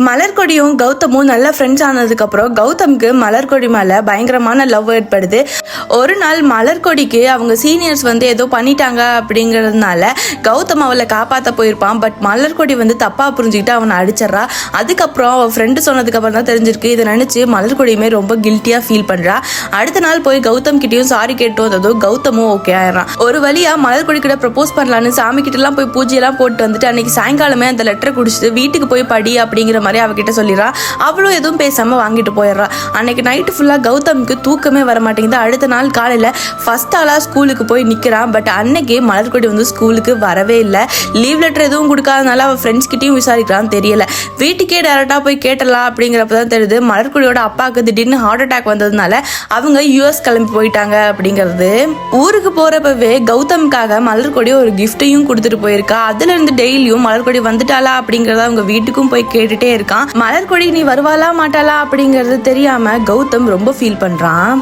மலர்கொடியும் கௌதமும் நல்ல ஃப்ரெண்ட்ஸ் ஆனதுக்கு அப்புறம் கௌதம்க்கு மலர்கொடி மேல பயங்கரமான லவ் ஏற்படுது. ஒரு நாள் மலர்கொடிக்கு அவங்க சீனியர்ஸ் ஏதோ பண்ணிட்டாங்க அப்படிங்கறதுனால கௌதம் அவளை காப்பாற்ற போயிருப்பான். பட் மலர்கொடி தப்பா புரிஞ்சுக்கிட்டு அவனை அடிச்சிடறா. அதுக்கப்புறம் அவள் ஃப்ரெண்டு சொன்னதுக்கு அப்புறம் தான் தெரிஞ்சிருக்கு. இதை நினைச்சு மலர்கொடியுமே ரொம்ப கில்ட்டியா ஃபீல் பண்றா. அடுத்த நாள் போய் கௌதம் கிட்டயும் சாரி கேட்டு வந்ததும் கௌதமும் ஓகே ஆயிடுறான். ஒரு வழியா மலர்கொடி கிட்ட ப்ரப்போஸ் பண்ணலான்னு சாமி கிட்ட எல்லாம் போய் பூஜையெல்லாம் போட்டு வந்துட்டு அன்னைக்கு சாயங்காலமே அந்த லெட்டரை குடிச்சிட்டு வீட்டுக்கு போய் படி அப்படிங்கிற மாதிரி அவகிட்ட சொல்லிடுறா. அவளும் எதுவும் பேசாம வாங்கிட்டு போயிடுறா. அன்னைக்கு நைட்டு ஃபுல்லா கௌதமுக்கு தூக்கமே வர மாட்டேங்குது. அடுத்த நாள் காலையில ஃபர்ஸ்ட் ஆளா ஸ்கூலுக்கு போய் நிக்கிறான். பட் அன்னைக்கே மலர்கொடி ஸ்கூலுக்கு வரவே இல்லை. லீவ் லெட்டர் எதுவும் கொடுக்காதனால அவள் ஃப்ரெண்ட்ஸ் கிட்டையும் விசாரிக்கிறான்னு தெரியல. வீட்டுக்கே டைரக்டா போய் கேட்டலாம் அப்படிங்கிறப்பதான் தெரியுது மலர்கொடியோட அப்பாவுக்கு திடீர்னு ஹார்ட் அட்டாக் வந்ததுனால அவங்க யூஎஸ் கிளம்பி போயிட்டாங்க அப்படிங்கிறது. ஊருக்கு போறப்பவே கௌதமுக்காக மலர்கொடி ஒரு கிஃப்டையும் கொடுத்துட்டு போயிருக்கா. அதுல இருந்து டெய்லியும் மலர்கொடி வந்துட்டாளா அப்படிங்கறத அவங்க வீட்டுக்கும் போய் கேட்டுட்டே இருக்கான். மலர்கொடி நீ வருவாளா மாட்டாளா அப்படிங்கறது தெரியாம கௌதம் ரொம்ப ஃபீல் பண்றான்.